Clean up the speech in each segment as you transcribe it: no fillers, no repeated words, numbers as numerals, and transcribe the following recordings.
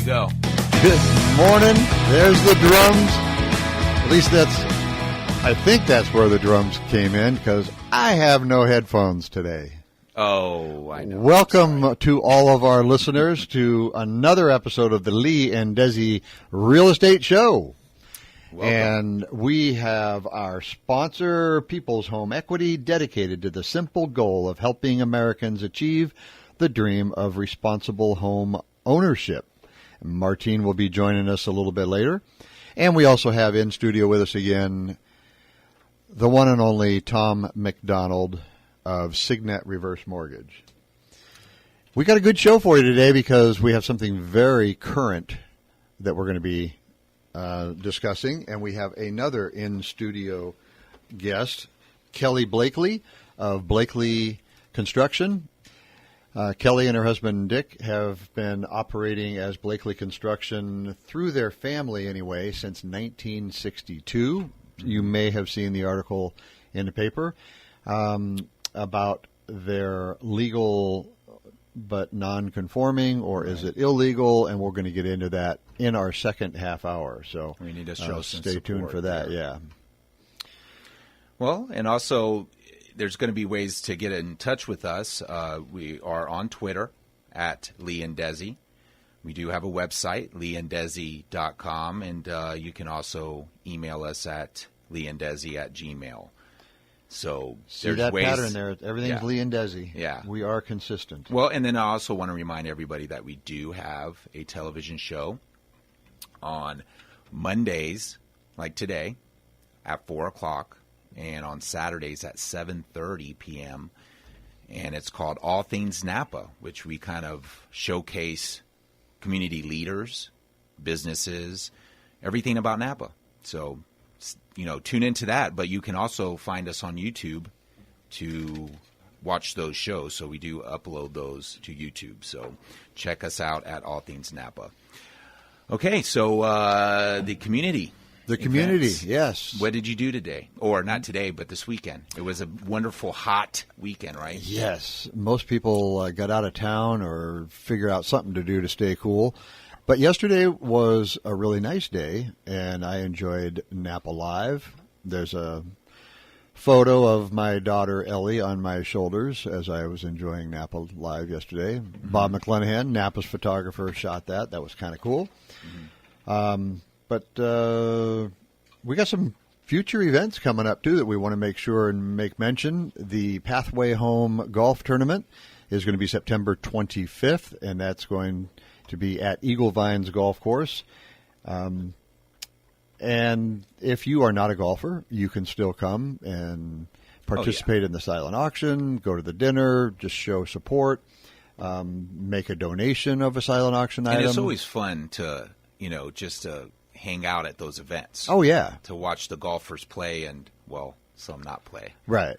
you go. Good morning. There's the drums. At least I think that's where the drums came in, because I have no headphones today. Oh, I know. Welcome to all of our listeners to another episode of the Lee and Desi Real Estate Show. Welcome. And we have our sponsor, People's Home Equity, dedicated to the simple goal of helping Americans achieve the dream of responsible home ownership. Martine will be joining us a little bit later. And we also have in studio with us again the one and only Tom McDonald of Signet Reverse Mortgage. We got a good show for you today because we have something very current that we're going to be discussing, and we have another in-studio guest, Kelly Blakely of Blakely Construction. Kelly and her husband Dick have been operating as Blakely Construction through their family anyway since 1962. You may have seen the article in the paper about their legal but non-conforming, or is it illegal? And we're going to get into that in our second half hour. So we need to show some stay tuned for that. There. Yeah. Well, and also there's going to be ways to get in touch with us. We are on Twitter at Lee and Desi. We do have a website, leeanddesi.com, and you can also email us at leeanddesi@gmail.com. So see there's that ways, pattern there. Everything's Lee and Desi. Yeah. We are consistent. Well, and then I also want to remind everybody that we do have a television show on Mondays, like today, at 4 o'clock, and on Saturdays at 7:30 p.m., and it's called All Things Napa, which we kind of showcase community leaders, businesses, everything about Napa. So, tune into that, but you can also find us on YouTube to watch those shows. So we do upload those to YouTube. So check us out at All Things Napa. Okay, so the community. The community, events. Yes. What did you do today? Or not today, but this weekend. It was a wonderful, hot weekend, right? Yes. Most people got out of town or figure out something to do to stay cool. But yesterday was a really nice day, and I enjoyed Napa Live. There's a photo of my daughter Ellie on my shoulders as I was enjoying Napa Live yesterday. Mm-hmm. Bob McClenahan, Napa's photographer, shot that. That was kind of cool. Mm-hmm. But we got some future events coming up, too, that we want to make sure and make mention. The Pathway Home Golf Tournament is going to be September 25th, and that's going to be at Eagle Vines Golf Course. And if you are not a golfer, you can still come and participate in the silent auction, go to the dinner, just show support, make a donation of a silent auction item. And it's always fun to, just to hang out at those events. Oh, yeah. To watch the golfers play and, well, some not play. Right.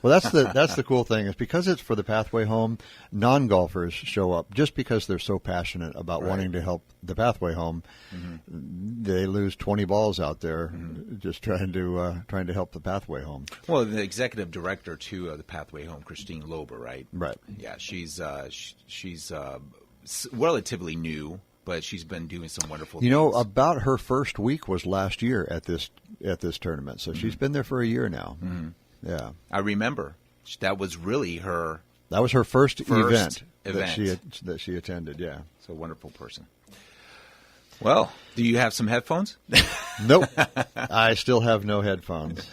Well, that's the cool thing is because it's for the Pathway Home, non-golfers show up just because they're so passionate about wanting to help the Pathway Home. Mm-hmm. They lose 20 balls out there just trying to help the Pathway Home. Well, the executive director too of the Pathway Home, Christine Lober, right? Right. Yeah, she's relatively new, but she's been doing some wonderful things. About her first week was last year at this tournament, so she's been there for a year now. Mm-hmm. Yeah, I remember that was really her. That was her first event that she attended. Yeah, so a wonderful person. Well, do you have some headphones? Nope, I still have no headphones.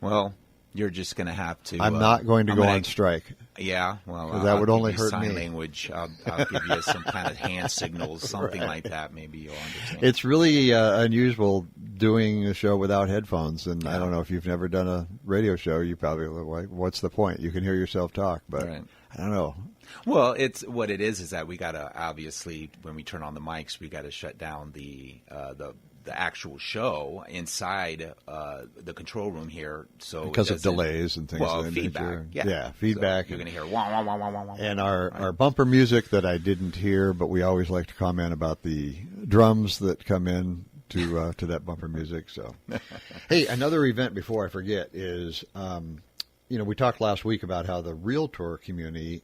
Well, you're just going to have to. I'm not going to go on strike. Yeah, well, that would only hurt sign me. Language. I'll give you some kind of hand signals, something like that. Maybe you'll understand. It's really unusual doing a show without headphones, and I don't know if you've never done a radio show. You probably like, what's the point? You can hear yourself talk, but I don't know. Well, it's what it is that we got to obviously when we turn on the mics, we got to shut down the actual show inside the control room here, so because of delays and things. Well, feedback. Yeah, feedback. So you're going to hear wah wah wah wah wah wah. And our bumper music that I didn't hear, but we always like to comment about the drums that come in to that bumper music. So, hey, another event before I forget is. We talked last week about how the realtor community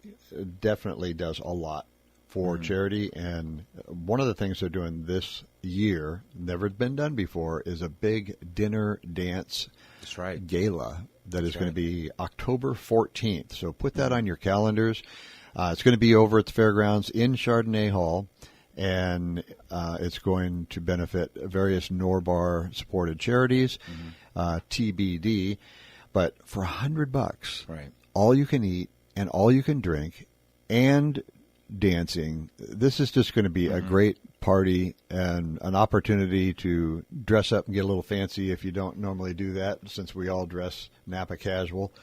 definitely does a lot for charity. And one of the things they're doing this year, never been done before, is a big dinner dance That's right. gala that is going to be October 14th. So put that on your calendars. It's going to be over at the fairgrounds in Chardonnay Hall, and it's going to benefit various Norbar supported charities, TBD. But for $100, Right. all you can eat and all you can drink and dancing, this is just going to be a great party and an opportunity to dress up and get a little fancy if you don't normally do that, since we all dress Napa casual.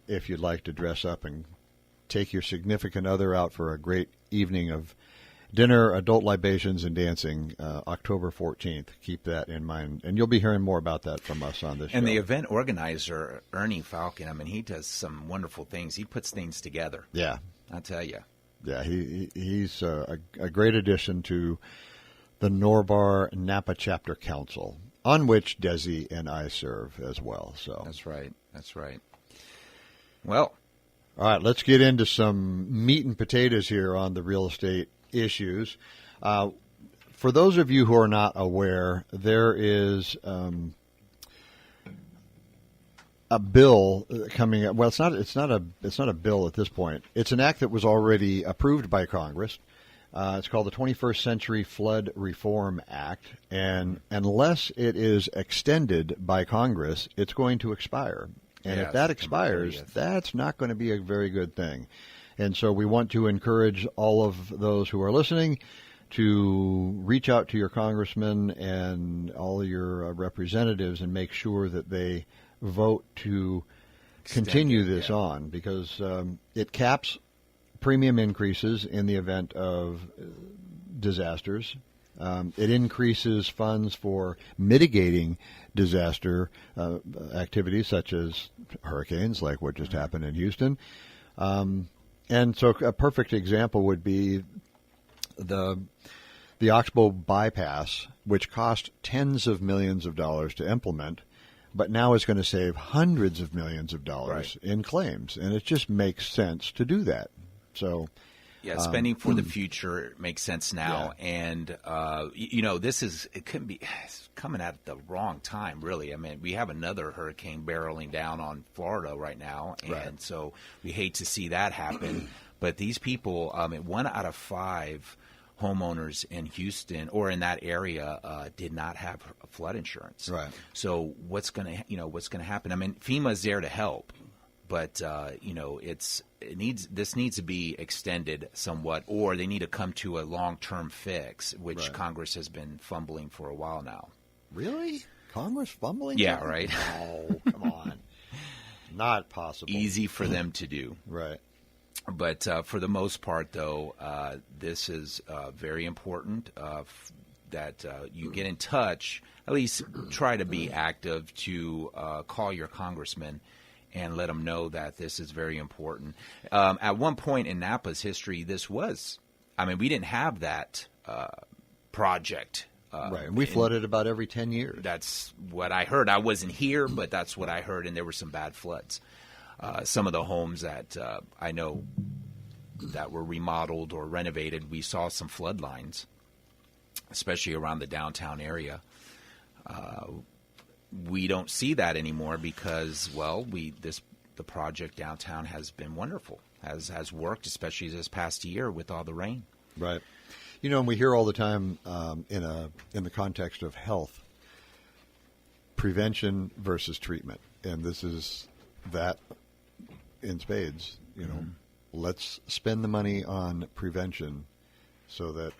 If you'd like to dress up and take your significant other out for a great evening of dinner, adult libations, and dancing, October 14th. Keep that in mind. And you'll be hearing more about that from us on this show. And the event organizer, Ernie Falcon, I mean, he does some wonderful things. He puts things together. Yeah. I'll tell you. Yeah, he's a great addition to the Norbar Napa Chapter Council, on which Desi and I serve as well. So That's right. That's right. Well, all right, let's get into some meat and potatoes here on the real estate issues. For those of you who are not aware, there is a bill coming up. Well, it's not a bill at this point. It's an act that was already approved by Congress. It's called the 21st Century Flood Reform Act, and unless it is extended by Congress, it's going to expire. And if that expires, that's not going to be a very good thing. And so we want to encourage all of those who are listening to reach out to your congressman and all your representatives and make sure that they vote to continue this on, because it caps premium increases in the event of disasters. It increases funds for mitigating disaster activities such as hurricanes, like what just happened in Houston. And so a perfect example would be the Oxbow bypass, which cost tens of millions of dollars to implement, but now is going to save hundreds of millions of dollars in claims. And it just makes sense to do that. So, yeah, spending for the future makes sense now. Yeah. And, it couldn't be it's coming at the wrong time, really. I mean, we have another hurricane barreling down on Florida right now. And so we hate to see that happen. But these people, 1 out of 5 homeowners in Houston or in that this did not have flood insurance. Right. So what's going to happen? I mean, FEMA's there to help, but this needs to be extended somewhat, or they need to come to a long-term fix, which Congress has been fumbling for a while now. Really? Congress fumbling? Yeah, right. Oh, come on. Not possible. Easy for them to do. Right. But for the most part, though, this is very important that you get in touch, at least try to be active, to call your congressman and let them know that this is very important. At one point in Napa's history, we didn't have that project. Right. We flooded about every 10 years. That's what I heard. I wasn't here, but that's what I heard, and there were some bad floods. Some of the homes that I know that were remodeled or renovated, we saw some flood lines, especially around the downtown area. We don't see that anymore because, the project downtown has been wonderful, has worked, especially this past year with all the rain. Right. And we hear all the time in the context of health, prevention versus treatment, and this is that in spades. Let's spend the money on prevention so that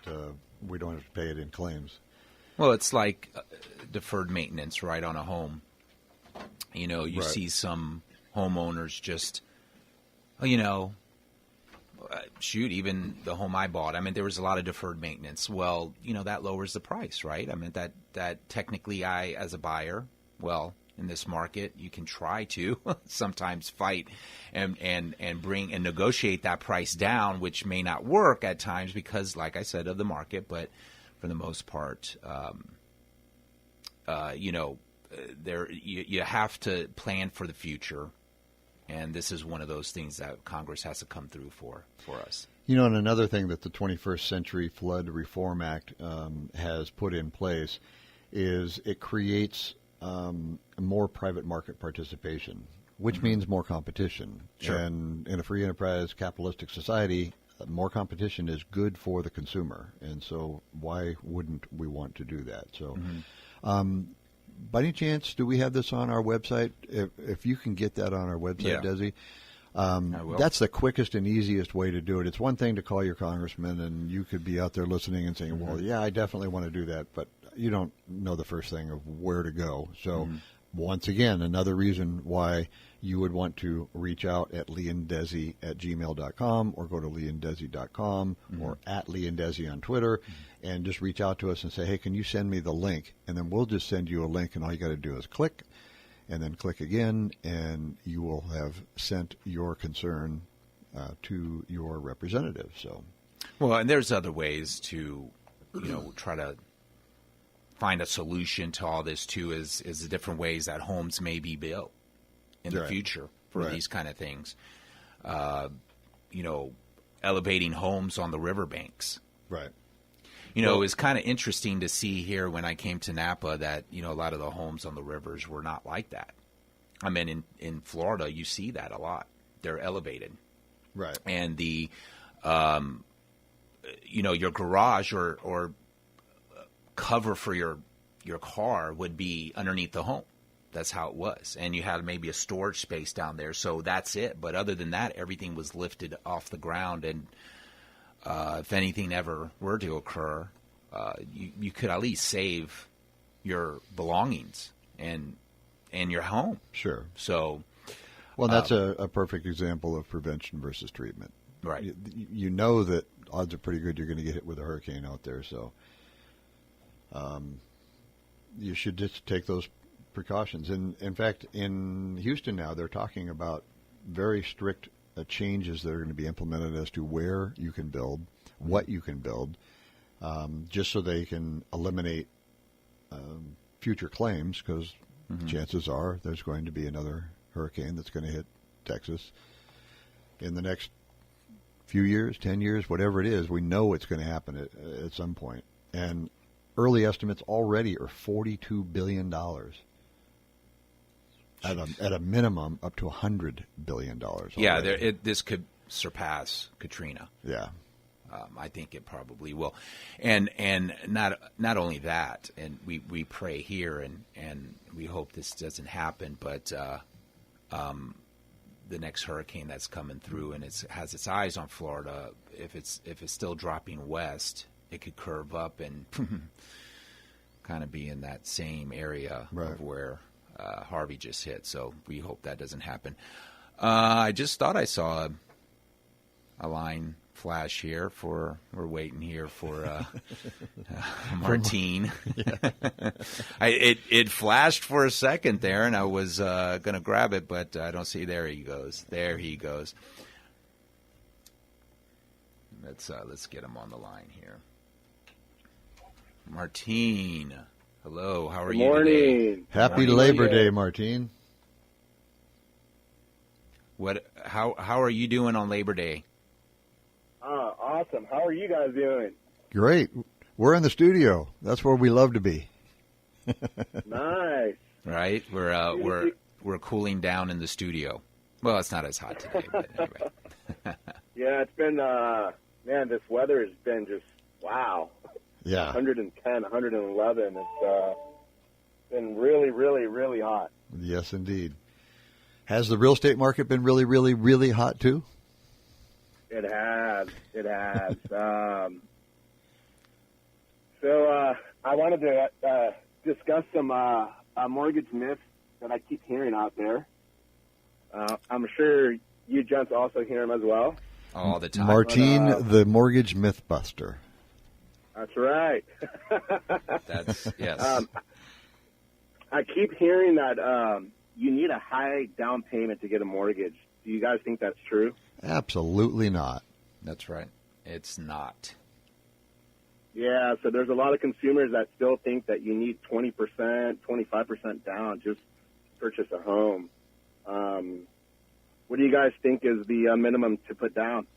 we don't have to pay it in claims. Well, it's like deferred maintenance, right, on a home. You see some homeowners just, even the home I bought, there was a lot of deferred maintenance. Well, that lowers the price, right? That technically I, as a buyer, in this market, you can try to sometimes fight and bring and negotiate that price down, which may not work at times because, like I said, of the market. But for the most part, you have to plan for the future And this is one of those things that Congress has to come through for us. You know, and another thing that the 21st Century Flood Reform Act has put in place is it creates more private market participation, which means more competition. Sure. And in a free enterprise capitalistic society, more competition is good for the consumer. And so why wouldn't we want to do that? So by any chance, do we have this on our website? If you can get that on our website, Desi, that's the quickest and easiest way to do it. It's one thing to call your congressman, and you could be out there listening and saying, well, yeah, I definitely want to do that, but you don't know the first thing of where to go. So once again, another reason why you would want to reach out at leanddesi@gmail.com or go to leanddesi.com or at leanddesi on Twitter and just reach out to us and say, hey, can you send me the link? And then we'll just send you a link, and all you got to do is click and then click again, and you will have sent your concern to your representative. So, well, and there's other ways to, try to find a solution to all this too. Is the different ways that homes may be built in the future for these kind of things. Elevating homes on the riverbanks. Right. It was kind of interesting to see here when I came to Napa that, a lot of the homes on the rivers were not like that. I mean, in Florida, you see that a lot. They're elevated. Right. And the, your garage or cover for your car would be underneath the home. That's how it was. And you had maybe a storage space down there. So that's it. But other than that, everything was lifted off the ground. And if anything ever were to occur, you could at least save your belongings and your home. Sure. So, well, that's a perfect example of prevention versus treatment. Right. You know that odds are pretty good you're going to get hit with a hurricane out there. So you should just take those precautions. And in fact, in Houston now, they're talking about very strict changes that are going to be implemented as to where you can build, what you can build, just so they can eliminate future claims, because chances are there's going to be another hurricane that's going to hit Texas in the next few years, 10 years, whatever it is. We know it's going to happen at some point. And early estimates already are $42 billion. At a minimum, up to $100 billion. Yeah, this could surpass Katrina. Yeah, I think it probably will, and not only that, and we pray here, and we hope this doesn't happen, but the next hurricane that's coming through and it has its eyes on Florida, if it's still dropping west, it could curve up and kind of be in that same area of where Harvey just hit. So we hope that doesn't happen. I just thought I saw a line flash here we're waiting here for Martine. It flashed for a second there, and I was going to grab it, but I don't see. There he goes. Let's get him on the line here. Martine, hello. How are you today? Happy Labor Day, Martine. How are you doing on Labor Day? Awesome. How are you guys doing? Great. We're in the studio. That's where we love to be. Nice. Right? We're cooling down in the studio. Well, it's not as hot today, but anyway. Yeah, it's been this weather has been just wow. Yeah. 110, 111. It's been really, really, really hot. Yes, indeed. Has the real estate market been really, really, really hot too? It has. So I wanted to discuss some mortgage myths that I keep hearing out there. I'm sure you gents also hear them as well. All the time. Martine, the mortgage mythbuster. That's right. Yes. I keep hearing that you need a high down payment to get a mortgage. Do you guys think that's true? Absolutely not. That's right. It's not. Yeah, so there's a lot of consumers that still think that you need 20%, 25% down just to purchase a home. What do you guys think is the minimum to put down?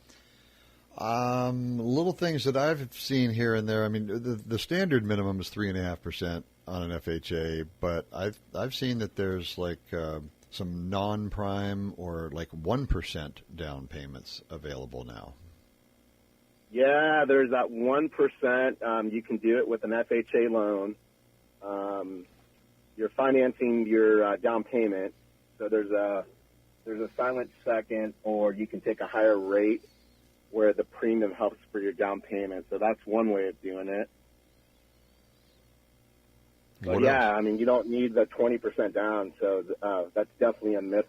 Little things that I've seen here and there. I mean, the standard minimum is 3.5% on an FHA, but I've seen that there's like some non-prime or like 1% down payments available now. Yeah, there's that 1%. You can do it with an FHA loan. You're financing your down payment, so there's a silent second, or you can take a higher rate where the premium helps for your down payment. So that's one way of doing it. But yeah, I mean, you don't need the 20% down, so that's definitely a myth.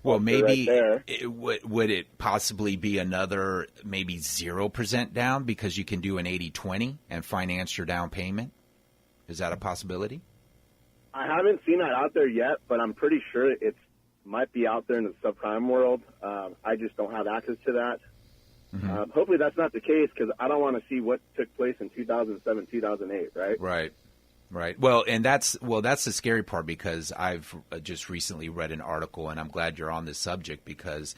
Well, maybe right would it possibly be another maybe 0% down because you can do an 80-20 and finance your down payment? Is that a possibility? I haven't seen that out there yet, but I'm pretty sure it might be out there in the subprime world. I just don't have access to that. Mm-hmm. Hopefully that's not the case, because I don't want to see what took place in 2007, 2008, right? Right. Well, that's the scary part, because I've just recently read an article, and I'm glad you're on this subject, because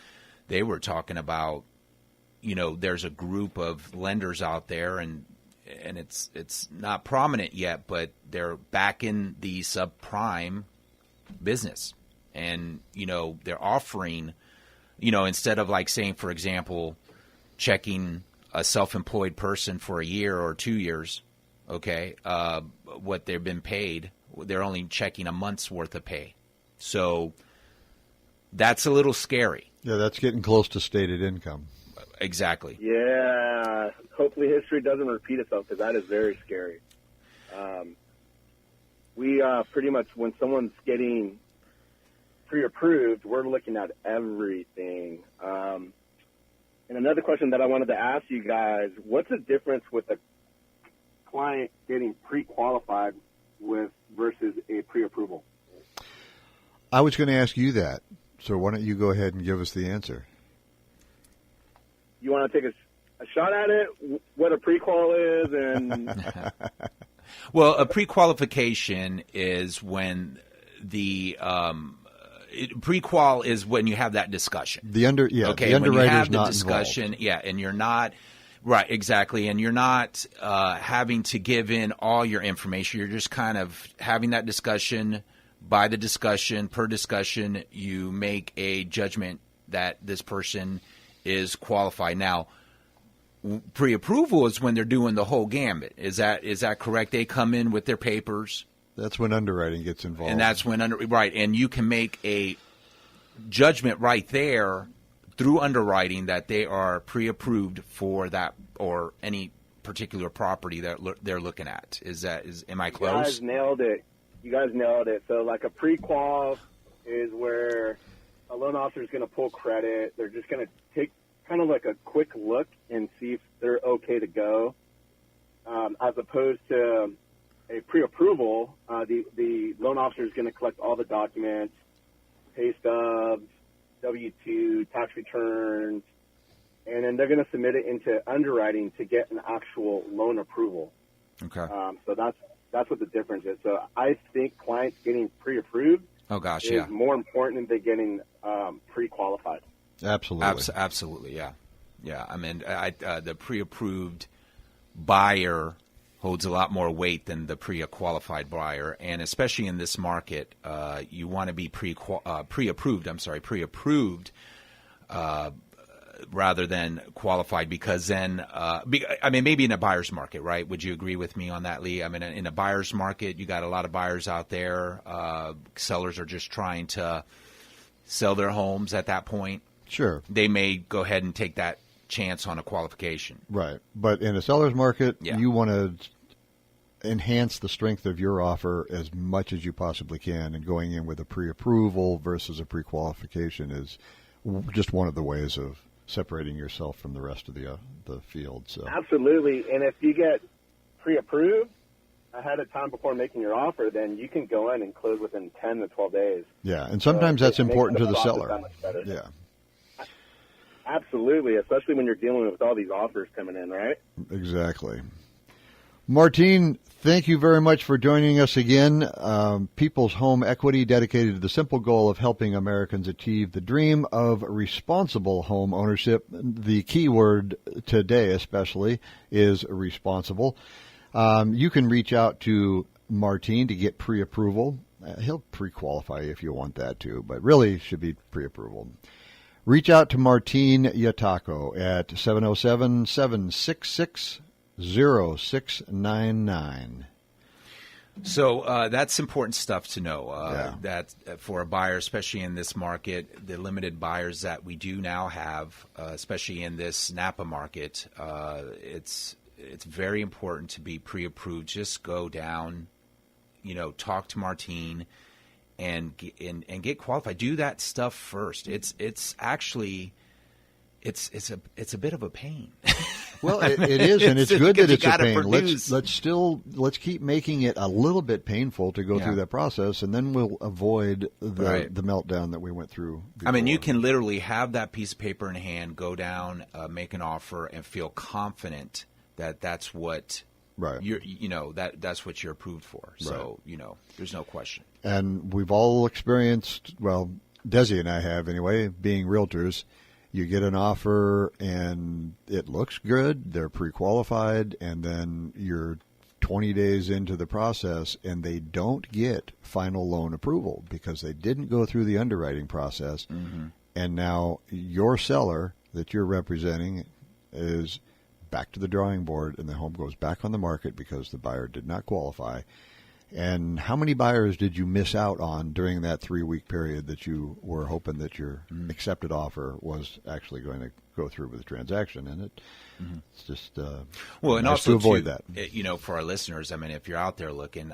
they were talking about, there's a group of lenders out there, and it's not prominent yet, but they're back in the subprime business, and they're offering, instead of like saying, for example, checking a self-employed person for a year or 2 years, okay, what they've been paid, they're only checking a month's worth of pay. So that's a little scary. Yeah, that's getting close to stated income. Exactly. Yeah. Hopefully history doesn't repeat itself, because that is very scary. We pretty much, when someone's getting pre-approved, we're looking at everything. And another question that I wanted to ask you guys, what's the difference with a client getting pre-qualified with versus a pre-approval? I was going to ask you that, so why don't you go ahead and give us the answer? You want to take a shot at it, what a pre-qual is? And well, a pre-qualification is when the pre-qual is when you have that discussion. The underwriter's when you have the not discussion, involved. yeah, and you're not right, exactly, and you're not having to give in all your information. You're just kind of having that discussion. By the discussion, per discussion, you make a judgment that this person is qualified. Now, pre-approval is when they're doing the whole gambit. Is that correct? They come in with their papers. That's when underwriting gets involved. And that's when and you can make a judgment right there through underwriting that they are pre-approved for that or any particular property that they're looking at. Am I close? You guys nailed it. So like a pre-qual is where a loan officer is going to pull credit. They're just going to take kind of like a quick look and see if they're okay to go, as opposed to a pre-approval. The loan officer is going to collect all the documents, pay stubs, W-2, tax returns, and then they're going to submit it into underwriting to get an actual loan approval. Okay. So that's what the difference is. So I think clients getting pre-approved is more important than getting pre-qualified. Absolutely. Absolutely, yeah. Yeah, I mean, the pre-approved buyer holds a lot more weight than the pre-qualified buyer, and especially in this market, you want to be pre-approved rather than qualified, because then, maybe in a buyer's market, right? Would you agree with me on that, Lee? I mean, in a buyer's market, you got a lot of buyers out there. Sellers are just trying to sell their homes at that point. Sure. They may go ahead and take that chance on a qualification. Right. But in a seller's market, you want to enhance the strength of your offer as much as you possibly can, and going in with a pre-approval versus a pre-qualification is just one of the ways of separating yourself from the rest of the field. So absolutely. And if you get pre-approved ahead of time before making your offer, then you can go in and close within 10 to 12 days. Yeah, and sometimes that's important to the seller. Yeah. Absolutely, especially when you're dealing with all these offers coming in, right? Exactly. Martine, thank you very much for joining us again. People's Home Equity, dedicated to the simple goal of helping Americans achieve the dream of responsible home ownership. The key word today especially is responsible. You can reach out to Martine to get pre-approval. He'll pre-qualify if you want that too, but really should be pre-approval. Reach out to Martine Yatako at 707-766-0699. So that's important stuff to know. That for a buyer, especially in this market, the limited buyers that we do now have, especially in this Napa market, it's very important to be pre-approved. Just go down, talk to Martine, and get qualified. Do that stuff first. It's actually it's a bit of a pain. Well, it is, and it's good that it's a pain. Produce. Let's keep making it a little bit painful to go through that process, and then we'll avoid the meltdown that we went through before. I mean, you can literally have that piece of paper in hand, go down, make an offer, and feel confident that that's what that's what you're approved for. So there's no question. And we've all experienced, well, Desi and I have anyway, being realtors. You get an offer and it looks good, they're pre-qualified, and then you're 20 days into the process and they don't get final loan approval because they didn't go through the underwriting process. Mm-hmm. And now your seller that you're representing is back to the drawing board and the home goes back on the market because the buyer did not qualify. And how many buyers did you miss out on during that 3-week period that you were hoping that your accepted offer was actually going to go through with the transaction? And it's just and also to avoid that. For our listeners, I mean, if you're out there looking,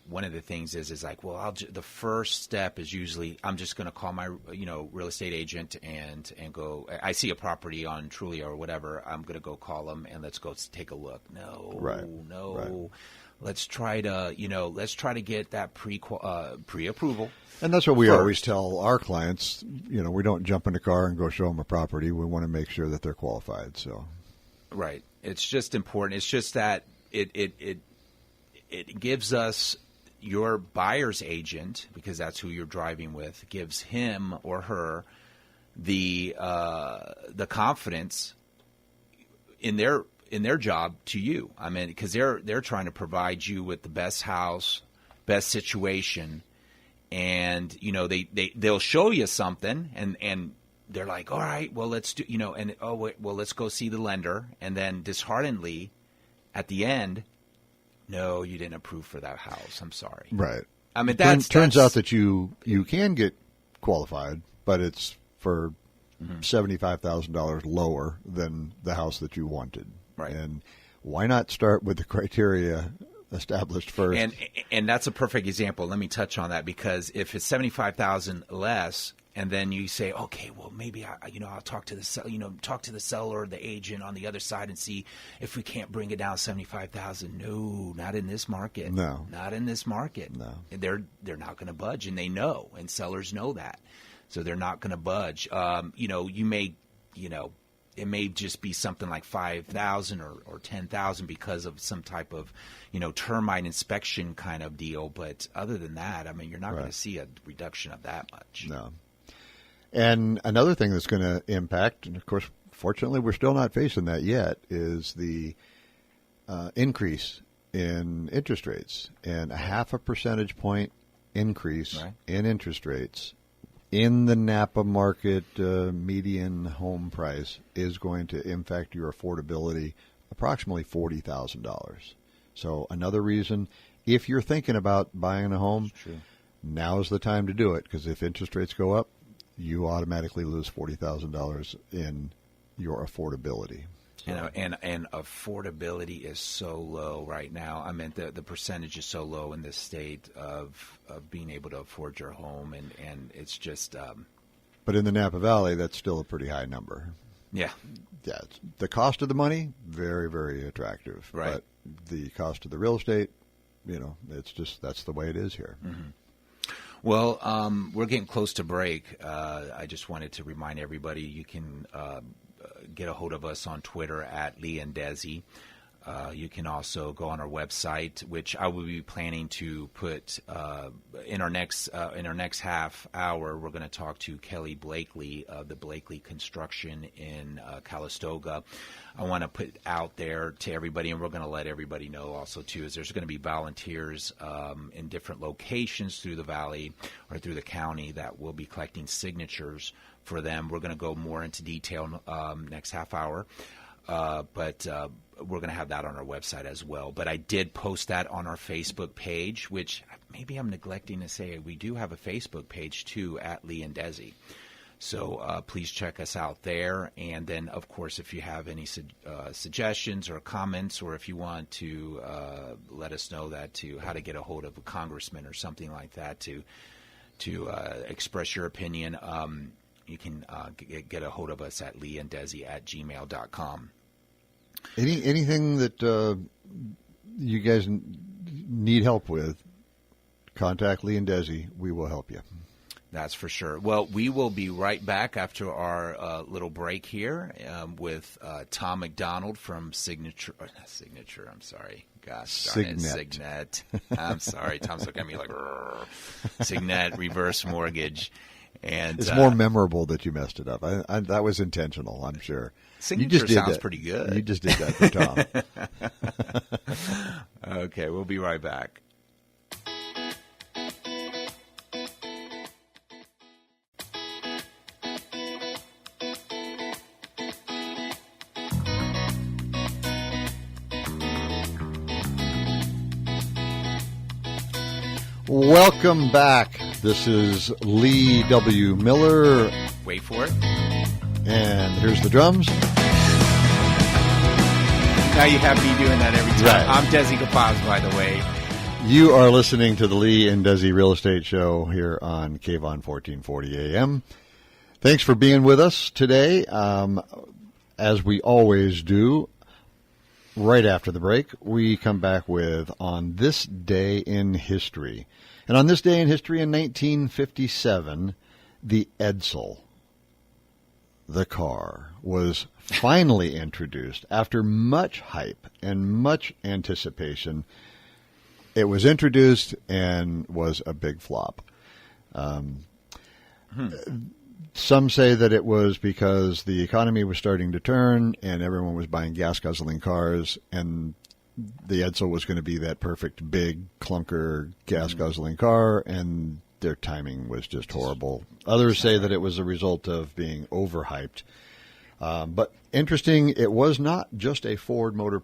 one of the things is like, well, the first step is usually I'm just going to call my real estate agent and go. I see a property on Trulia or whatever. I'm going to go call them and let's go take a look. No. Right. Let's try to get that pre-approval. And that's what we always tell our clients. We don't jump in the car and go show them a property. We want to make sure that they're qualified. So, right. It's just important. It's just that it gives us your buyer's agent, because that's who you're driving with, gives him or her the confidence in their job to you. I mean, because they're trying to provide you with the best house, best situation, and they'll show you something, and they're like, all right, well let's do, let's go see the lender, and then disheartenedly, at the end, no, you didn't approve for that house. I'm sorry. Right. I mean, turns out that you can get qualified, but it's for $75,000 lower than the house that you wanted. Right. And why not start with the criteria established first? And that's a perfect example. Let me touch on that, because if it's $75,000 less, and then you say, okay, well maybe I'll talk to the seller or the agent on the other side and see if we can't bring it down $75,000. No, not in this market. No, not in this market. No, they're not going to budge, and they know, and sellers know that, so they're not going to budge. It may just be something like $5,000 or $10,000 because of some type of, termite inspection kind of deal. But other than that, I mean, you're not going to see a reduction of that much. No. And another thing that's going to impact, and of course, fortunately, we're still not facing that yet, is the increase in interest rates. And a 0.5 percentage point increase in interest rates in the Napa market median home price is going to impact your affordability approximately $40,000. So another reason, if you're thinking about buying a home, now is the time to do it, because if interest rates go up, you automatically lose $40,000 in your affordability. And affordability is so low right now. I mean, the percentage is so low in this state of being able to afford your home, and it's just. But in the Napa Valley, that's still a pretty high number. Yeah. Yeah. The cost of the money, very, very attractive. Right. But the cost of the real estate, it's just, that's the way it is here. Mm-hmm. Well, we're getting close to break. I just wanted to remind everybody you can get a hold of us on Twitter at Lee and Desi. You can also go on our website, which I will be planning to put in our next half hour. We're going to talk to Kelly Blakely of the Blakely Construction in Calistoga. I want to put out there to everybody, and we're going to let everybody know also too, is there's going to be volunteers in different locations through the valley or through the county that will be collecting signatures for them. We're going to go more into detail next half hour. But we're going to have that on our website as well. But I did post that on our Facebook page, which maybe I'm neglecting to say we do have a Facebook page too at Lee and Desi. So please check us out there. And then, of course, if you have any suggestions or comments, or if you want to let us know how to get a hold of a congressman or something like that to express your opinion, you can get a hold of us at leeanddesi@gmail.com. Anything that you guys need help with, contact Lee and Desi. We will help you. That's for sure. Well, we will be right back after our little break here with Tom McDonald from Signature. I'm sorry. Gosh darn it. Signet. I'm sorry. Tom's looking at me like, Signet Reverse Mortgage. And it's more memorable that you messed it up. That was intentional, I'm sure. Signature sounds pretty good. You just did that for Tom. Okay, we'll be right back. Welcome back. This is Lee W. Miller. Wait for it. And here's the drums. Now you have me doing that every time. Right. I'm Desi Kapaz, by the way. You are listening to the Lee and Desi Real Estate Show here on KVON 1440 AM. Thanks for being with us today. As we always do, right after the break, we come back with On This Day in History. And on this day in history in 1957, the Edsel, the car, was finally introduced after much hype and much anticipation. It was introduced and was a big flop. Some say that it was because the economy was starting to turn and everyone was buying gas-guzzling cars, and the Edsel was going to be that perfect big clunker gas-guzzling car, and their timing was just horrible. Others say that it was a result of being overhyped. But interesting, it was not just a Ford Motor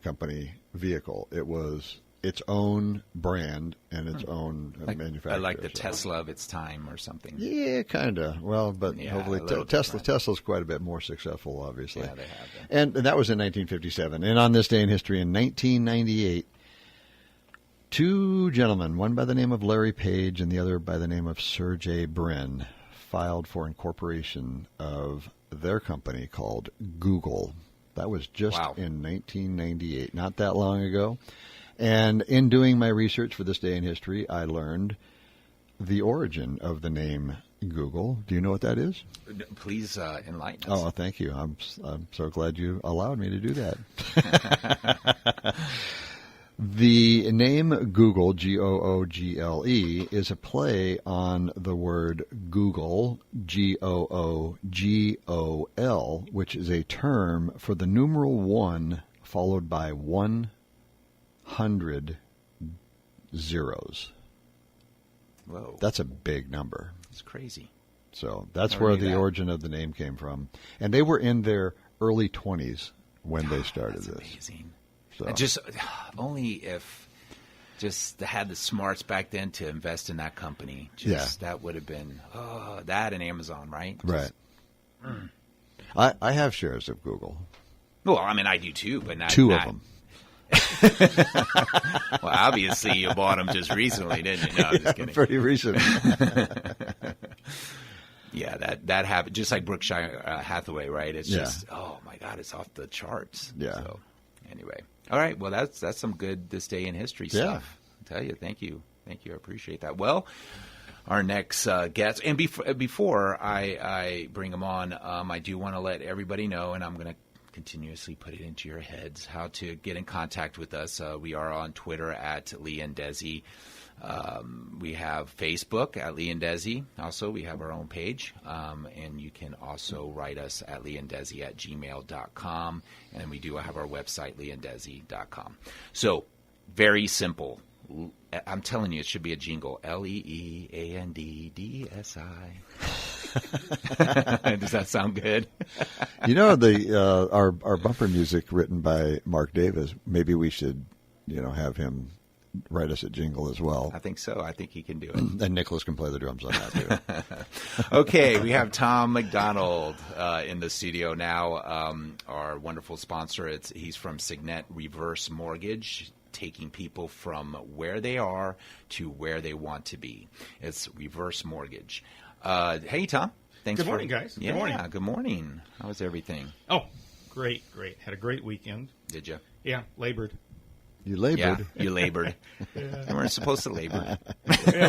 Company vehicle. It was its own brand and its own manufacturer. Like the Tesla of its time or something. Yeah, kind of. Well, but yeah, hopefully Tesla's quite a bit more successful, obviously. Yeah, they have been. And that was in 1957. And on this day in history, in 1998, two gentlemen, one by the name of Larry Page and the other by the name of Sergey Brin, filed for incorporation of their company called Google. That was just in 1998, not that long ago. And in doing my research for this day in history, I learned the origin of the name Google. Do you know what that is? Please enlighten us. Oh, thank you. I'm so glad you allowed me to do that. The name Google, Google, is a play on the word Google, Googol, which is a term for the numeral 1 followed by 100 zeros. Whoa. That's a big number. It's crazy. So that's where the origin of the name came from. And they were in their early 20s when they started this. Amazing. So. And just only if just had the smarts back then to invest in that company. That would have been that and Amazon, right? Right. I have shares of Google. Well, I mean, I do too, but not two of them. Well, obviously you bought them just recently, didn't you? No, I'm just kidding. Pretty recent. Yeah, that happened. Just like Berkshire Hathaway, right? It's just, oh my God, it's off the charts. Yeah. So, anyway, all right. Well, that's some good this day in history stuff. I tell you, thank you. I appreciate that. Well, our next guest, and before I bring him on, I do want to let everybody know, and I'm going to continuously put it into your heads how to get in contact with us. We are on Twitter at Lee and Desi. We have Facebook at Lee and Desi. Also, we have our own page. And you can also write us at leanddesi@gmail.com. And we do have our website, leanddesi.com. So, very simple. I'm telling you, it should be a jingle. LEEANDDSI. Does that sound good? Our bumper music written by Mark Davis. Maybe we should, have him write us a jingle as well. I think so. I think he can do it. And Nicholas can play the drums on that too. Okay, we have Tom McDonald in the studio now. Our wonderful sponsor. He's from Signet Reverse Mortgage, taking people from where they are to where they want to be. It's reverse mortgage. Hey, Tom. Thanks. Good morning, guys. Yeah, good morning. Good morning. How was everything? Oh, great. Had a great weekend. Did you? Yeah, labored. You labored. Yeah, you labored. Yeah. You weren't supposed to labor. Yeah,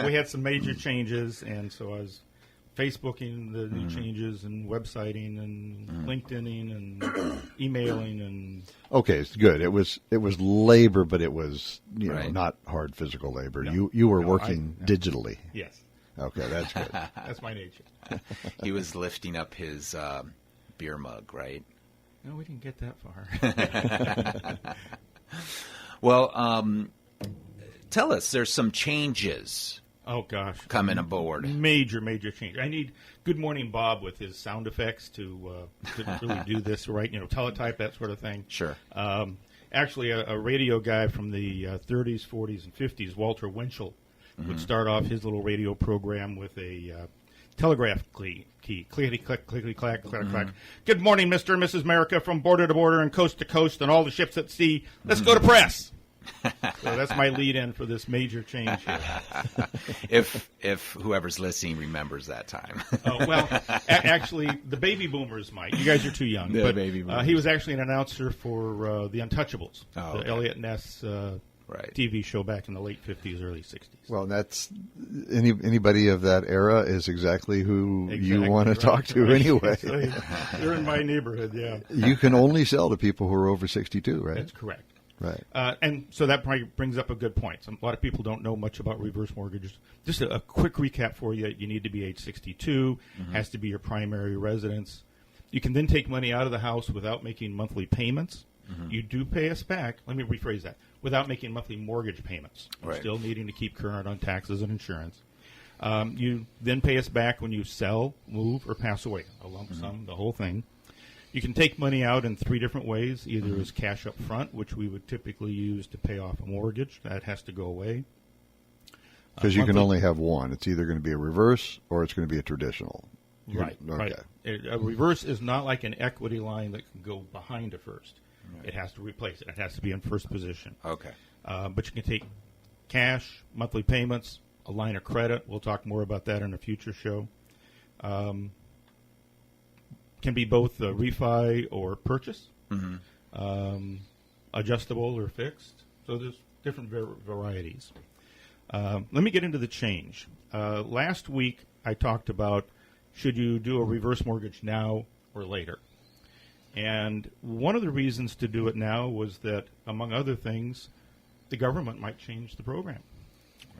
we had some major changes, and so I was Facebooking the new changes and websiting and LinkedIning and emailing and. Okay, it's good. It was labor, but it was Right. not hard physical labor. No. You were working digitally. Yes, Okay, that's good. that's my nature. He was lifting up his beer mug, right? No, we didn't get that far. Well, tell us, there's some changes Oh gosh, coming aboard. major change. I need Good Morning Bob with his sound effects to really do this right. Teletype, that sort of thing. Sure. Actually, a radio guy from the 30s, 40s, and 50s, Walter Winchell, would start off his little radio program with a telegraph key. Clickety clack, clickety clack, clack, clack. Good morning, Mr. and Mrs. America, from border to border and coast to coast and all the ships at sea. Let's go to press. So that's my lead-in for this major change here. If whoever's listening remembers that time. Oh, well, actually, the baby boomers might. You guys are too young. The but baby boomers. he was actually an announcer for The Untouchables, Oh, the okay. Elliot Ness Right. TV show back in the late 50s, early 60s. Well, that's anybody of that era is exactly who you Exactly want to right, talk to right. anyway. They're in my neighborhood, yeah. You can only sell to people who are over 62, right? That's correct. Right. And so that probably brings up a good point. A lot of people don't know much about reverse mortgages. Just a quick recap for you. You need to be age 62, has to be your primary residence. You can then take money out of the house without making monthly payments. You do pay us back. Let me rephrase that. Without making monthly mortgage payments. You're Right. still needing to keep current on taxes and insurance. You then pay us back when you sell, move, or pass away. A lump sum, the whole thing. You can take money out in three different ways, either as cash up front, which we would typically use to pay off a mortgage. That has to go away. Because you can monthly- only have one. It's either going to be a reverse or it's going to be a traditional. Right, Okay. right. A reverse is not like an equity line that can go behind a first. It has to replace it. It has to be in first position. Okay. But you can take cash, monthly payments, a line of credit. We'll talk more about that in a future show. Can be both a refi or purchase, adjustable or fixed. So there's different varieties. Let me get into the change. Last week I talked about should you do a reverse mortgage now or later. And one of the reasons to do it now was that, among other things, the government might change the program.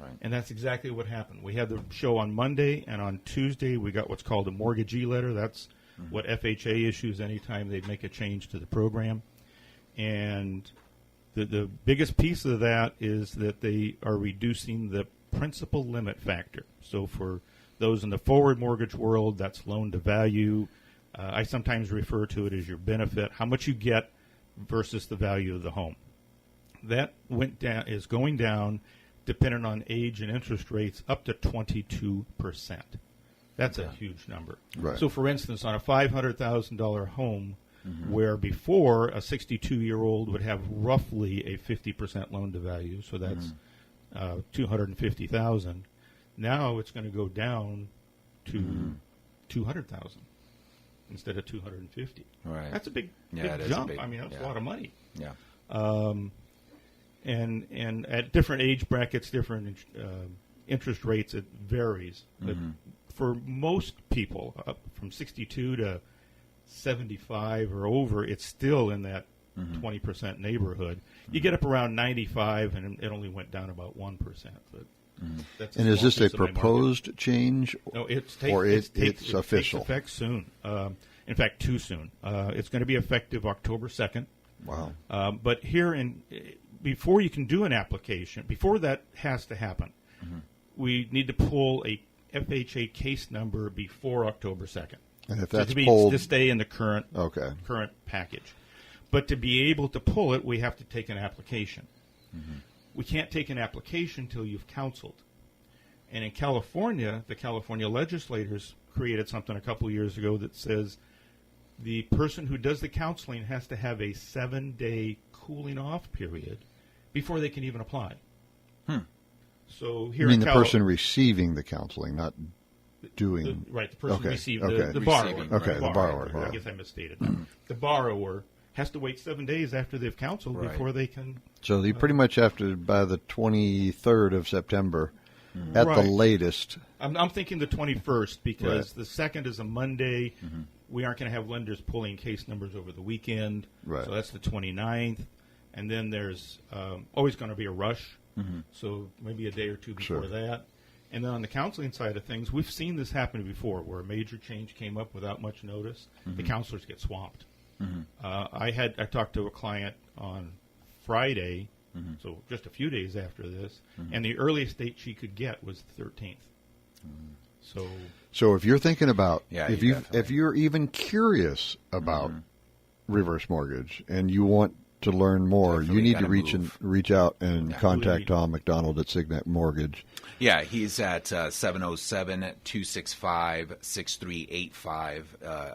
Right. And that's exactly what happened. We had the show on Monday, and on Tuesday we got what's called a mortgagee letter. That's what FHA issues anytime they make a change to the program. And the biggest piece of that is that they are reducing the principal limit factor. So for those in the forward mortgage world, that's loan to value. I sometimes refer to it as your benefit, how much you get versus the value of the home. That is going down, depending on age and interest rates, up to 22%. That's a huge number. Right. So, for instance, on a $500,000 home, where before a 62-year-old would have roughly a 50% loan to value, so that's $250,000. Now it's going to go down to $200,000 instead of $250,000. Right. That's a big Yeah, it is a jump. big- I mean, that's yeah. a lot of money. Yeah. And at different age brackets, different interest rates, it varies. But for most people, from 62 to 75 or over, it's still in that 20% neighborhood. You get up around 95, and it only went down about 1%. But that's And is this a small piece of my market. proposed change, No, it's it's official? Takes effect soon. In fact, too soon. It's going to be effective October 2nd. Wow. But before you can do an application, before that has to happen, we need to pull a FHA case number before October 2nd. And if that's to stay in the current package. But to be able to pull it, we have to take an application. We can't take an application until you've counseled. And in California, the California legislators created something a couple of years ago that says the person who does the counseling has to have a 7-day cooling off period before they can even apply. So here you mean the person receiving the counseling, not doing... the person receiving the borrower. Okay, the borrower. I guess I misstated that. The borrower has to wait 7 days after they've counseled before they can... So you pretty much have to, by the 23rd of September, at the latest... I'm thinking the 21st because the 2nd is a Monday. We aren't going to have lenders pulling case numbers over the weekend. Right. So that's the 29th. And then there's always going to be a rush. So maybe a day or two before that. And then on the counseling side of things, we've seen this happen before where a major change came up without much notice. The counselors get swamped. I talked to a client on Friday, so just a few days after this, and the earliest date she could get was the 13th. So if you're thinking about, if you're even curious about reverse mortgage and you want to learn more, you need to reach out and contact Tom McDonald at Signet Mortgage. Yeah, he's at 707-265-6385.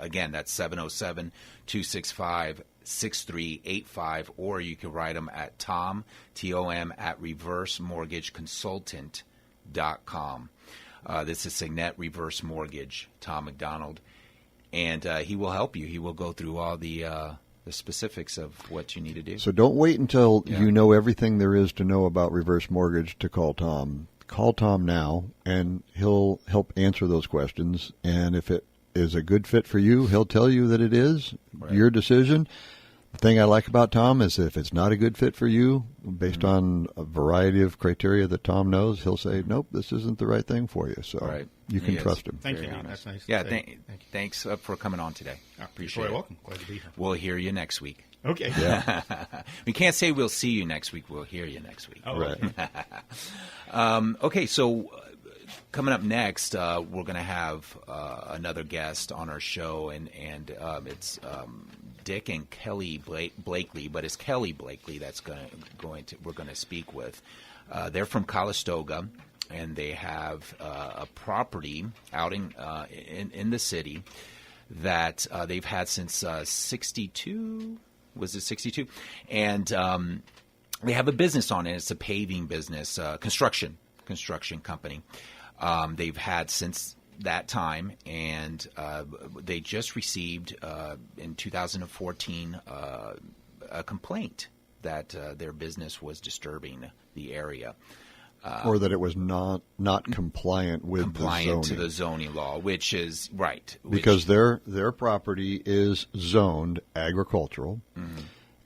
Again, that's 707-265-6385. Or you can write him at Tom, T-O-M, at reversemortgageconsultant.com. This is Signet Reverse Mortgage, Tom McDonald. And he will help you. He will go through all the specifics of what you need to do. So don't wait until you know everything there is to know about reverse mortgage to call Tom. Call Tom now, and he'll help answer those questions. And if it is a good fit for you, he'll tell you that it is your decision. The thing I like about Tom is if it's not a good fit for you, based on a variety of criteria that Tom knows, he'll say, nope, this isn't the right thing for you. So you can trust him. Thank you. That's nice. Yeah, thanks for coming on today. I appreciate it. You're welcome. Glad to be here. We'll hear you next week. Okay. Yeah. We can't say we'll see you next week. We'll hear you next week. Oh, right. Okay, so coming up next, we're going to have another guest on our show, and it's Dick and Kelly Blakely, but it's Kelly Blakely that's we're going to speak with. They're from Calistoga, and they have a property out in the city that they've had since 62. Was it 62? And they have a business on it. It's a paving business, construction company. They've had since that time, and they just received in 2014 a complaint that their business was disturbing the area. Or that it was not compliant with to the zoning law, which is right. Because their property is zoned agricultural,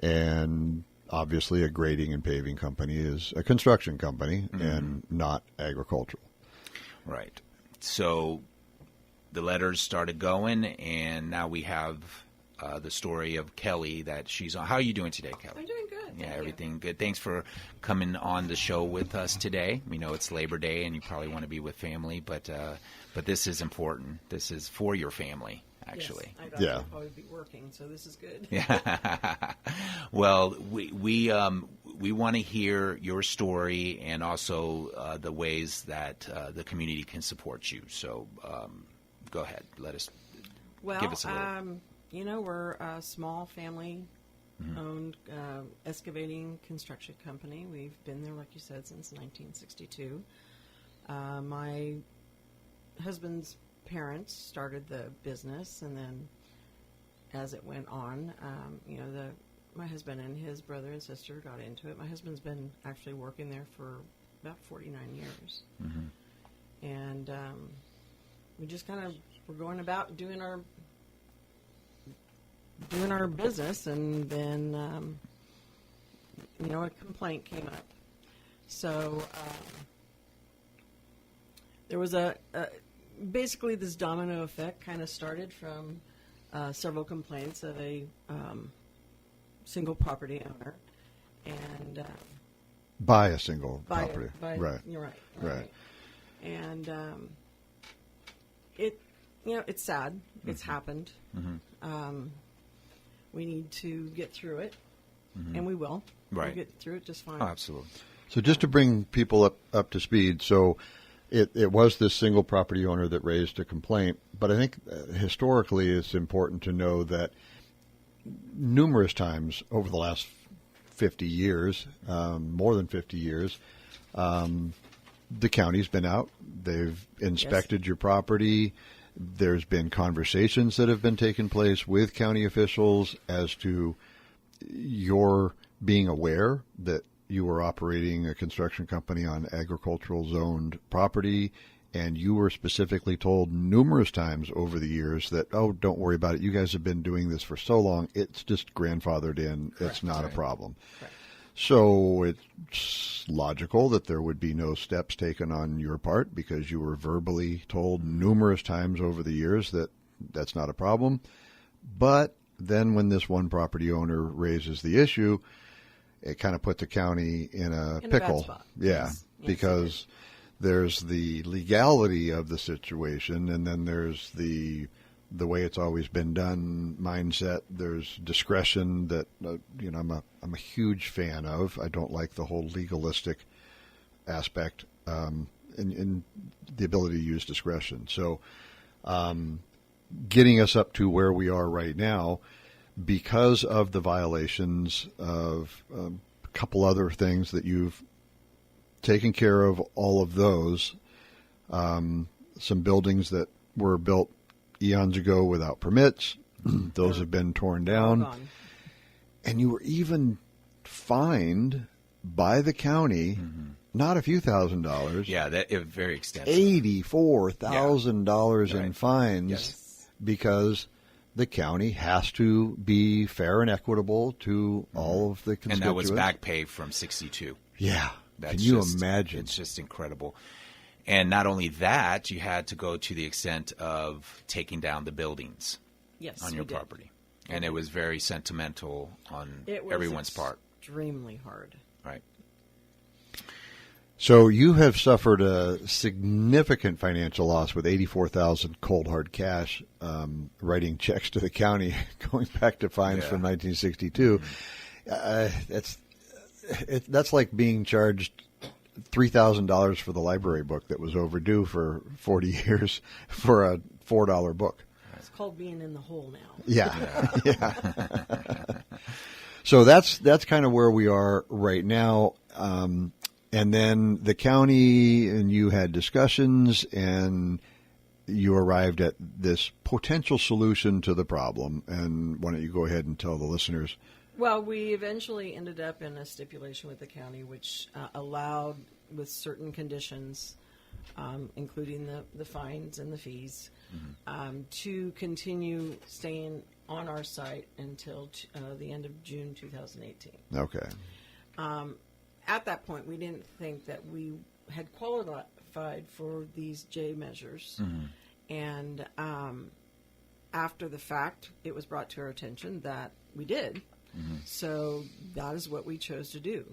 and obviously a grading and paving company is a construction company and not agricultural. Right. So the letters started going, and now we have the story of Kelly that she's on. How are you doing today, Kelly? I'm doing good. Yeah, everything good. Thanks for coming on the show with us today. We know it's Labor Day, and you probably want to be with family, but this is important. This is for your family, actually. Yes, I thought I'd probably be working, so this is good. Yeah. Well, we want to hear your story and also the ways that the community can support you. So go ahead. Give us a little. We're a small family-owned excavating construction company. We've been there, like you said, since 1962. My husband's parents started the business, and then as it went on, my husband and his brother and sister got into it. My husband's been actually working there for about 49 years. And we just we're going about doing our doing our business, and then a complaint came up. So there was basically this domino effect kind of started from several complaints of a single property owner, and By a single by property. right. You're right. Right. And it's sad. It's happened. We need to get through it, and we will. Right. We'll get through it just fine. Oh, absolutely. So just to bring people up to speed, so it was this single property owner that raised a complaint, but I think historically it's important to know that numerous times over the last 50 years, more than 50 years, the county's been out. They've inspected your property. There's been conversations that have been taking place with county officials as to your being aware that you were operating a construction company on agricultural zoned property, and you were specifically told numerous times over the years that, oh, don't worry about it. You guys have been doing this for so long. It's just grandfathered in. Correct. It's not Right. a problem. Correct. So it's logical that there would be no steps taken on your part because you were verbally told numerous times over the years that that's not a problem. But then when this one property owner raises the issue, it kind of put the county in a In a pickle. bad spot. Yeah, Yes, because there's the legality of the situation, and then there's the way it's always been done mindset. There's discretion that I'm a huge fan of. I don't like the whole legalistic aspect in the ability to use discretion. So, getting us up to where we are right now, because of the violations of a couple other things that you've taken care of, all of those, some buildings that were built eons ago without permits, those have been torn down. Gone. And you were even fined by the county, not a few $1,000s, Yeah, very extensive. $84,000 in Right. fines Yes. because the county has to be fair and equitable to all of the And constituents. that was back pay from 62. Yeah. That's Can you just- imagine? It's just incredible. And not only that, you had to go to the extent of taking down the buildings Yes, on we your did. property. And it was very sentimental on It was everyone's part. extremely hard. Right. So you have suffered a significant financial loss with $84,000 cold hard cash, writing checks to the county going back to fines Yeah. from 1962. That's like being charged $3,000 for the library book that was overdue for 40 years for a $4 book. It's called being in the hole now. Yeah. Yeah. So that's kind of where we are right now. And then the county and you had discussions and you arrived at this potential solution to the problem. And why don't you go ahead and tell the listeners? Well, we eventually ended up in a stipulation with the county, which allowed, with certain conditions, including the fines and the fees, to continue staying on our site until the end of June 2018. Okay. At that point, we didn't think that we had qualified for these J measures. And after the fact, it was brought to our attention that we did. So that is what we chose to do.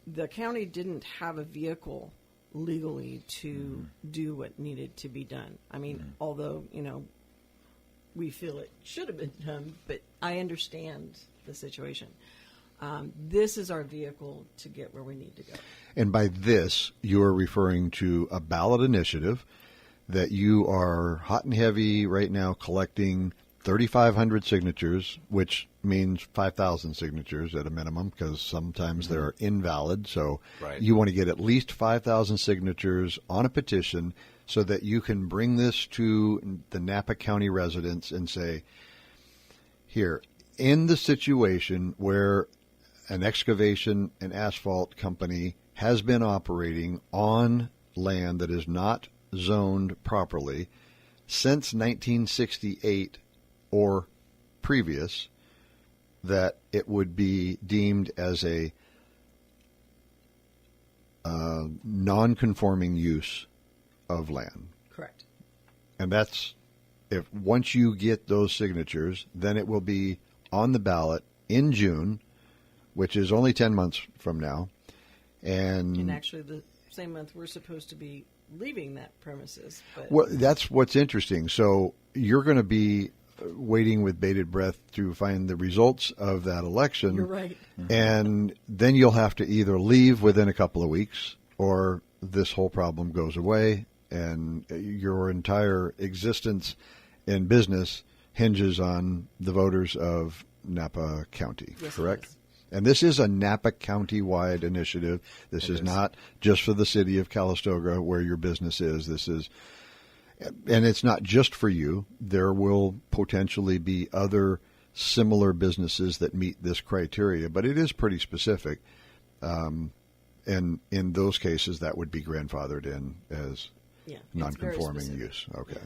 The county didn't have a vehicle legally to do what needed to be done. I mean, although, we feel it should have been done, but I understand the situation. This is our vehicle to get where we need to go. And by this, you are referring to a ballot initiative that you are hot and heavy right now collecting 3,500 signatures, which means 5,000 signatures at a minimum because sometimes they're invalid. So Right. you want to get at least 5,000 signatures on a petition so that you can bring this to the Napa County residents and say, here, in the situation where an excavation and asphalt company has been operating on land that is not zoned properly since 1968, or previous, that it would be deemed as a non-conforming use of land. Correct. And that's, if once you get those signatures, then it will be on the ballot in June, which is only 10 months from now. And actually, the same month we're supposed to be leaving that premises. But well, that's what's interesting. So you're going to be waiting with bated breath to find the results of that election. You're right. And then you'll have to either leave within a couple of weeks, or this whole problem goes away, and your entire existence in business hinges on the voters of Napa County, Yes, correct? it is. And this is a Napa County-wide initiative. This is not just for the city of Calistoga where your business is. This is, and it's not just for you. There will potentially be other similar businesses that meet this criteria, but it is pretty specific. And in those cases, that would be grandfathered in as Yeah, it's non-conforming very use. Okay.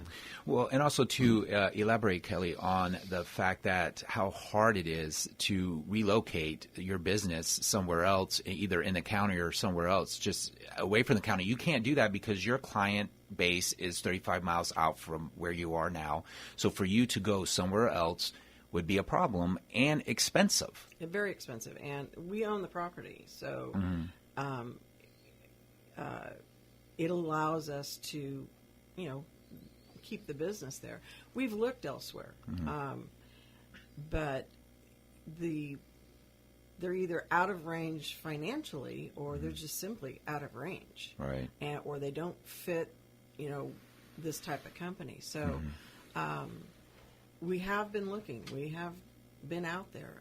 Well, and also to elaborate, Kelly, on the fact that how hard it is to relocate your business somewhere else, either in the county or somewhere else, just away from the county. You can't do that because your client base is 35 miles out from where you are now. So for you to go somewhere else would be a problem and expensive. Very expensive, and we own the property, so it allows us to, keep the business there. We've looked elsewhere, but they're either out of range financially, or they're just simply out of range, Right. or they don't fit, this type of company. So we have been looking. We have been out there.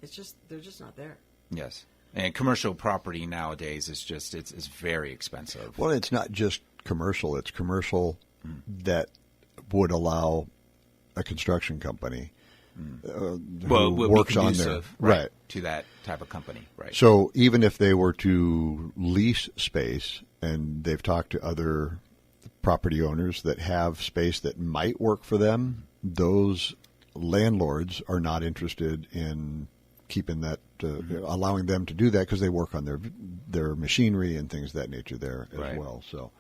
They're just not there. Yes. And commercial property nowadays is just, it's very expensive. Well, it's not just commercial. It's commercial that would allow a construction company who would be works on their conducive, right. to that type of company. Right. So even if they were to lease space, and they've talked to other property owners that have space that might work for them, those landlords are not interested in keeping that, allowing them to do that, because they work on their machinery and things of that nature there as Right. well. So,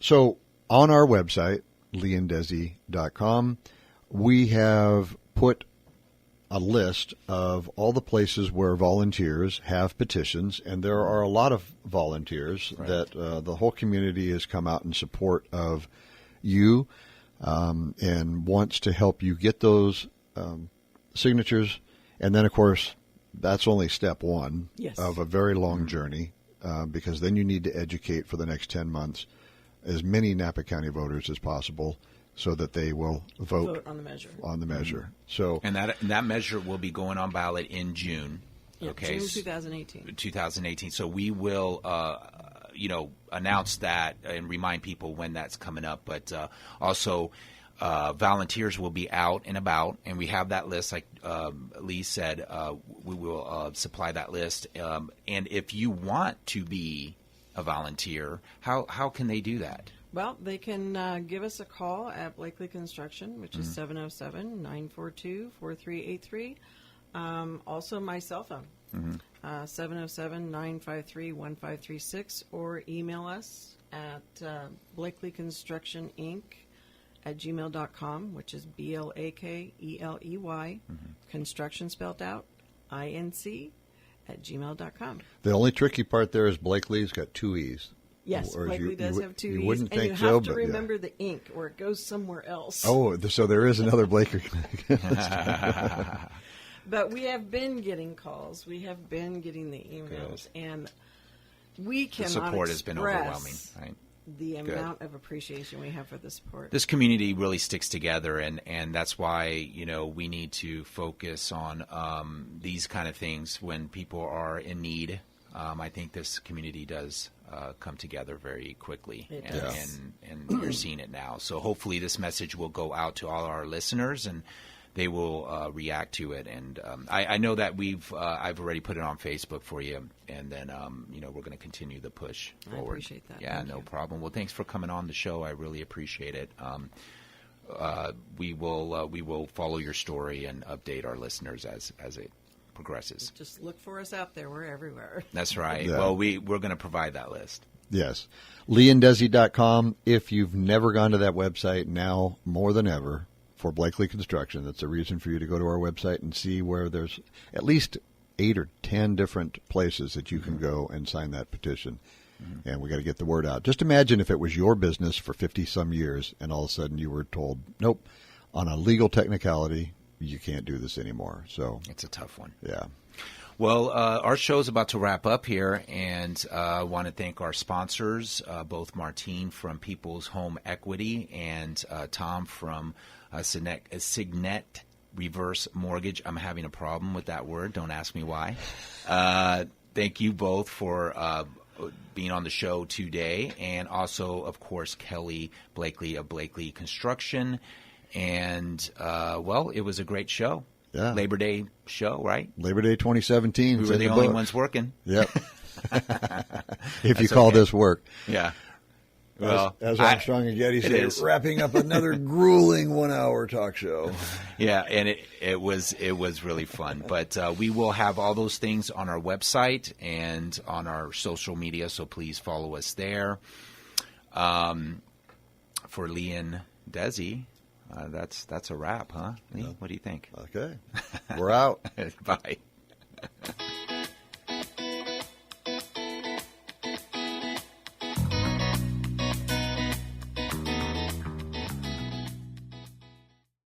so on our website, leandesi.com, we have put a list of all the places where volunteers have petitions, and there are a lot of volunteers that the whole community has come out in support of you and wants to help you get those signatures. And then, of course, that's only step one of a very long journey, because then you need to educate for the next 10 months as many Napa County voters as possible, so that they will vote on the measure. So, And that measure will be going on ballot in June. Yeah, Okay. June 2018. 2018. So we will, announce that and remind people when that's coming up. But also, volunteers will be out and about, and we have that list. Like Lee said, we will supply that list. And if you want to be a volunteer, how can they do that? Well, they can give us a call at Blakely Construction, which is 707-942-4383. Also, my cell phone, 707-953-1536, or email us at blakelyconstructioninc@gmail.com, which is BLAKELEY, construction spelled out, INC, @gmail.com. the only tricky part there is Blakely's got two E's. Yes, Or Blakely you does would- have two you E's, wouldn't and think you so, have to but yeah. remember the ink, or it goes somewhere else. Oh, so there is another Blakely. But we have been getting calls. We have been getting the emails, and we The cannot support has been overwhelming, express right? the amount of appreciation we have for the support. This community really sticks together, and that's why we need to focus on these kind of things when people are in need. I think this community does come together very quickly, It and, does. and you're seeing it now. So hopefully this message will go out to all our listeners, and they will react to it. And I know that I've already put it on Facebook for you, and then we're going to continue the push I forward. appreciate that. Yeah, Thank no you. problem. Well, thanks for coming on the show. I really appreciate it. we will follow your story and update our listeners as it progresses. Just look for us out there. We're everywhere. That's right. Yeah. Well, we're going to provide that list. Yes. LeeandDesi.com. If you've never gone to that website, now more than ever, for Blakely Construction, that's a reason for you to go to our website and see where there's at least 8 or 10 different places that you can go and sign that petition. And we got to get the word out. Just imagine if it was your business for 50-some years and all of a sudden you were told, nope, on a legal technicality, you can't do this anymore. So It's a tough one. yeah. Well, our show's about to wrap up here, and I want to thank our sponsors, both Martine from People's Home Equity and Tom from Signet Reverse Mortgage. I'm having a problem with that word. Don't ask me why. Thank you both for being on the show today, and also, of course, Kelly Blakely of Blakely Construction. And, well, it was a great show. Yeah. Labor Day show, right? Labor Day 2017. We is were in the only books. ones working. Yep. If you That's call okay. this work. Yeah. Well, as Armstrong and Getty it said, is. wrapping up another grueling 1-hour talk show. Yeah, and it was really fun. But we will have all those things on our website and on our social media, so please follow us there. For Lee and Desi, that's a wrap, huh? Lee, what do you think? Okay. We're out. Bye.